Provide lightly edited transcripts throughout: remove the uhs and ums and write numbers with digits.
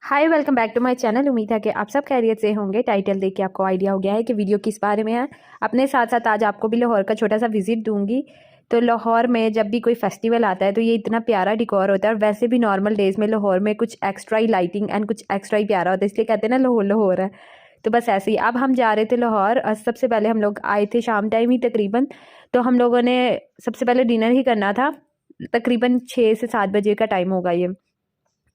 Hi welcome back to my channel. उम्मीद है कि आप सब खैरियत से होंगे। टाइटल देख के आपको आइडिया हो गया है कि वीडियो किस बारे में है। अपने साथ साथ आज आपको भी लाहौर का छोटा सा विजिट दूंगी। तो लाहौर में जब भी कोई फेस्टिवल आता है तो ये इतना प्यारा डिकोर होता है, और वैसे भी नॉर्मल डेज में लाहौर में कुछ एक्स्ट्रा ही लाइटिंग एंड कुछ एक्स्ट्रा ही प्यारा होता है, इसलिए कहते हैं ना लाहौर लाहौर है। तो बस ऐसे ही अब हम जा रहे थे लाहौर। सबसे पहले हम लोग आए थे शाम टाइम ही तकरीबन। तो हम लोगों ने सबसे पहले डिनर ही करना था। तकरीबन 6 से 7 बजे का टाइम होगा ये।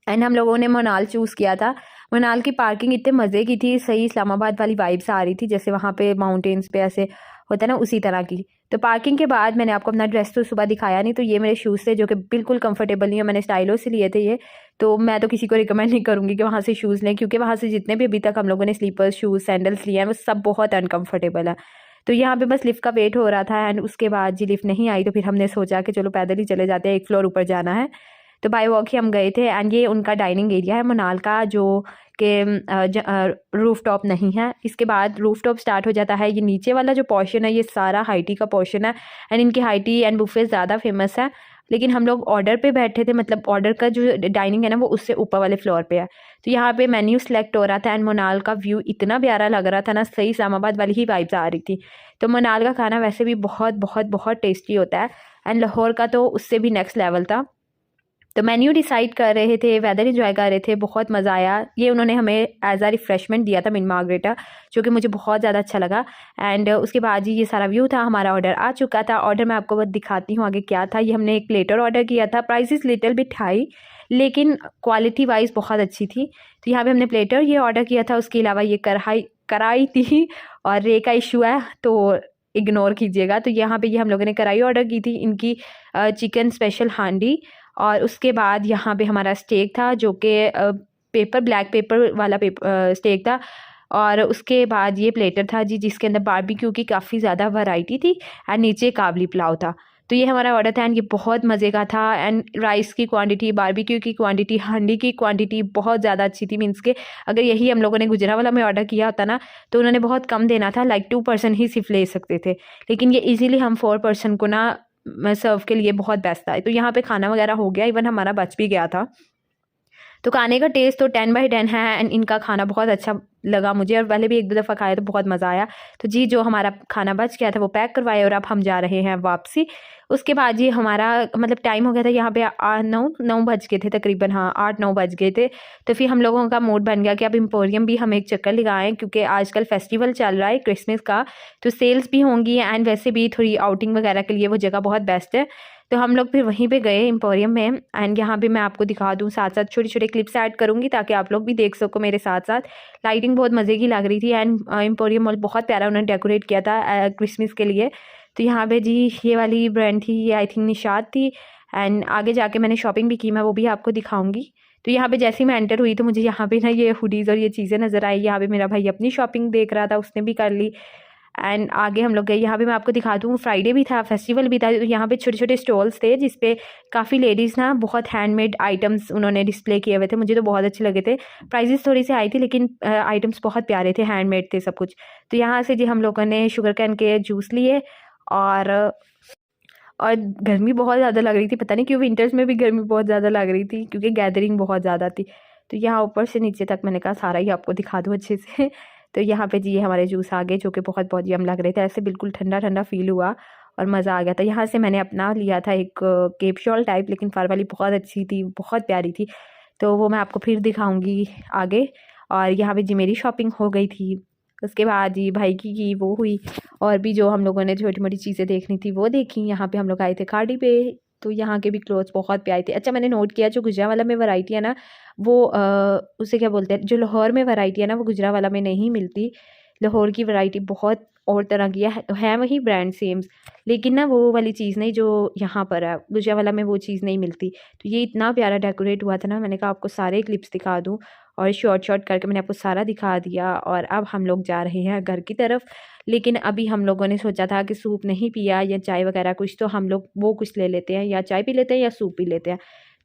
एंड हम लोगों ने मनाल चूज़ किया था। मनाल की पार्किंग इतने मज़े की थी, सही इस्लामाबाद वाली वाइब्स आ रही थी, जैसे वहाँ पे माउंटेन्स पे ऐसे होता है ना, उसी तरह की। तो पार्किंग के बाद मैंने आपको अपना ड्रेस तो सुबह दिखाया नहीं, तो ये मेरे शूज़ थे जो कि बिल्कुल कंफर्टेबल नहीं है, मैंने स्टाइलो से लिए थे ये। तो मैं तो किसी को रिकमेंड नहीं करूँगी कि वहाँ से शूज़ लें, क्योंकि वहाँ से जितने भी अभी तक हम लोगों ने स्लीपर्स शूज़ सैंडल्स लिए हैं वो सब बहुत अनकम्फर्टेबल है। तो यहाँ पे बस लिफ्ट का वेट हो रहा था, एंड उसके बाद जी लिफ्ट नहीं आई, तो फिर हमने सोचा कि चलो पैदल ही चले जाते हैं, एक फ्लोर ऊपर जाना है। तो बाय वॉक ही हम गए थे। एंड ये उनका डाइनिंग एरिया है मनाल का, जो कि रूफ टॉप नहीं है। इसके बाद रूफ टॉप स्टार्ट हो जाता है। ये नीचे वाला जो पोर्शन है ये सारा हाई टी का पोर्शन है, एंड इनकी हाई टी एंड बुफे ज़्यादा फेमस है। लेकिन हम लोग ऑर्डर पे बैठे थे, मतलब ऑर्डर का जो डाइनिंग है ना वो उससे ऊपर वाले फ्लोर पे है। तो यहाँ पे मेन्यू सेलेक्ट हो रहा था, एंड मनाल का व्यू इतना प्यारा लग रहा था ना, सही इस्लामाबाद वाली ही वाइब्स आ रही थी। तो मनाल का खाना वैसे भी बहुत बहुत बहुत टेस्टी होता है, एंड लाहौर का तो उससे भी नेक्स्ट लेवल था। तो मेन्यू डिसाइड कर रहे थे, वेदर एंजॉय कर रहे थे, बहुत मज़ा आया। ये उन्होंने हमें एज अ रिफ्रेशमेंट दिया था मिन मार्गरेटा, जो कि मुझे बहुत ज़्यादा अच्छा लगा। एंड उसके बाद जी ये सारा व्यू था, हमारा ऑर्डर आ चुका था। ऑर्डर मैं आपको बस दिखाती हूँ आगे क्या था। ये हमने एक प्लेटर ऑर्डर किया था, प्राइसेस लिटिल बिट हाई लेकिन क्वालिटी वाइज बहुत अच्छी थी। तो यहाँ पे हमने प्लेटर ये ऑर्डर किया था। उसके अलावा ये कढ़ाई कढ़ाई थी, और रे का इशू है तो इग्नोर कीजिएगा। तो यहाँ पे ये हम लोगों ने कढ़ाई ऑर्डर की थी, इनकी चिकन स्पेशल हांडी। और उसके बाद यहाँ पे हमारा स्टेक था, जो कि पेपर ब्लैक पेपर वाला स्टेक था। और उसके बाद ये प्लेटर था जी, जिसके अंदर बारबेक्यू की काफ़ी ज़्यादा वैरायटी थी, एंड नीचे काबली पुलाव था। तो ये हमारा ऑर्डर था, एंड ये बहुत मज़े का था। एंड राइस की क्वांटिटी, बारबेक्यू की क्वांटिटी, हांडी की क्वांटिटी बहुत ज़्यादा अच्छी थी। मीन्स के अगर यही हम लोगों ने गुजरावाला में ऑर्डर किया होता ना, तो उन्होंने बहुत कम देना था, लाइक 2% ही सिर्फ ले सकते थे। लेकिन ये इजीली हम 4% को ना सर्व के लिए बहुत बेस्ट था। तो यहाँ पे खाना वगैरह हो गया, इवन हमारा बच भी गया था। तो खाने का टेस्ट तो 10/10 है, एंड इनका खाना बहुत अच्छा लगा मुझे, और पहले भी एक दो दफ़ा खाया तो बहुत मज़ा आया। तो जी जो हमारा खाना बच गया था वो पैक करवाए, और अब हम जा रहे हैं वापसी। उसके बाद जी हमारा मतलब टाइम हो गया था यहाँ पे 9 बज गए थे तकरीबन, हाँ 8-9 बज गए थे। तो फिर हम लोगों का मूड बन गया कि अब एम्पोरियम भी हम एक चक्कर लगाएं, क्योंकि आजकल फेस्टिवल चल रहा है क्रिसमस का, तो सेल्स भी होंगी, एंड वैसे भी थोड़ी आउटिंग वगैरह के लिए वो जगह बहुत बेस्ट है। तो हम लोग फिर वहीं पे गए एम्पोरियम में। एंड यहाँ पे मैं आपको दिखा दूँ, साथ साथ छोटे छोटे क्लिप्स ऐड करूँगी ताकि आप लोग भी देख सको मेरे साथ साथ। लाइटिंग बहुत मज़े की लग रही थी, एंड एम्पोरियम मॉल बहुत प्यारा उन्होंने डेकोरेट किया था क्रिसमस के लिए। तो यहाँ पे जी ये वाली ब्रांड थी, ये आई थिंक निशात थी। एंड आगे जाके मैंने शॉपिंग भी की, मैं वो भी आपको दिखाऊंगी। तो यहाँ पे जैसे ही मैं एंटर हुई तो मुझे यहाँ पे ना ये हुडीज़ और ये चीज़ें नज़र आई। यहाँ पे मेरा भाई अपनी शॉपिंग देख रहा था, उसने भी कर ली। एंड आगे हम लोग गए। यहाँ पे मैं आपको दिखा दूँ, फ्राइडे भी था, फेस्टिवल भी था, तो यहाँ पे छोटे छोटे स्टॉल्स थे जिसपे काफ़ी लेडीज़ ना बहुत हैंडमेड आइटम्स उन्होंने डिस्प्ले किए हुए थे, मुझे तो बहुत अच्छे लगे थे। प्राइजेस थोड़ी सी हाई थी, लेकिन आइटम्स बहुत प्यारे थे, हैंडमेड थे सब कुछ। तो यहाँ से जी हम लोगों ने शुगर कैन के जूस लिए। और और गर्मी बहुत ज़्यादा लग रही थी, पता नहीं क्यों विंटर्स में भी गर्मी बहुत ज़्यादा लग रही थी, क्योंकि गैदरिंग बहुत ज़्यादा थी। तो यहाँ ऊपर से नीचे तक मैंने कहा सारा ही आपको दिखा दूँ अच्छे से। तो यहाँ पे जी ये हमारे जूस आ गए, जो कि बहुत बहुत यम लग रहे थे, ऐसे बिल्कुल ठंडा ठंडा फील हुआ और मज़ा आ गया था। यहाँ से मैंने अपना लिया था एक केप शॉल टाइप, लेकिन फर वाली बहुत अच्छी थी, बहुत प्यारी थी। तो वो मैं आपको फिर दिखाऊंगी आगे। और यहाँ पे जी मेरी शॉपिंग हो गई थी। उसके बाद जी भाई की वो हुई, और भी जो हम लोगों ने छोटी मोटी चीज़ें देखनी थी वो देखी। यहाँ पे हम लोग आए थे खाड़ी पे, तो यहाँ के भी क्लोथ्स बहुत प्यारे थे। अच्छा मैंने नोट किया, जो गुजरावाला में वैरायटी है ना वो उसे क्या बोलते हैं, जो लाहौर में वैरायटी है ना वो गुजरावाला में नहीं मिलती। लाहौर की वैरायटी बहुत और तरह की है वही ब्रांड सेम्स, लेकिन ना वो वाली चीज़ नहीं जो यहाँ पर है, गुजरावाला में वो चीज़ नहीं मिलती। तो ये इतना प्यारा डेकोरेट हुआ था ना, मैंने कहा आपको सारे क्लिप्स दिखा दूँ, और शॉर्ट शॉर्ट करके मैंने आपको सारा दिखा दिया। और अब हम लोग जा रहे हैं घर की तरफ। लेकिन अभी हम लोगों ने सोचा था कि सूप नहीं पिया या चाय वगैरह कुछ, तो हम लोग वो कुछ ले लेते हैं, या चाय पी लेते हैं या सूप पी लेते हैं।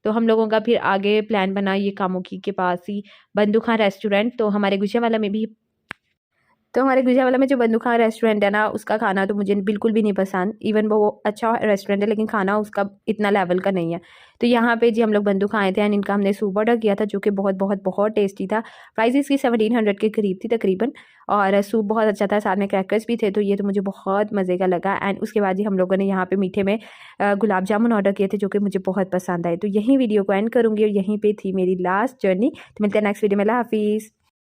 तो हम लोगों का फिर आगे प्लान बना ये कामुकी के पास ही बंदू खां रेस्टोरेंट, तो हमारे गुजरावाला में भी तो हमारे गुजरावाला में जो बंदू खां रेस्टोरेंट है ना, उसका खाना तो मुझे बिल्कुल भी नहीं पसंद। इवन वो अच्छा रेस्टोरेंट है लेकिन खाना उसका इतना लेवल का नहीं है। तो यहाँ पे जी हम लोग बंदू खाए थे एंड इनका हमने सूप ऑर्डर किया था जो कि बहुत बहुत बहुत टेस्टी था। प्राइस इसकी 1700 के करीब थी तकरीबन, और सूप बहुत अच्छा था, साथ में क्रैकर्स भी थे। तो ये तो मुझे बहुत मज़े का लगा। एंड उसके बाद ही हम लोगों ने यहाँ पे मीठे में गुलाब जामुन ऑर्डर किए थे जो कि मुझे बहुत पसंद आए। तो यहीं वीडियो को एंड करूँगी और यहीं पर थी मेरी लास्ट जर्नी। तो मिलते हैं नेक्स्ट वीडियो में। अल्लाह हाफिज़।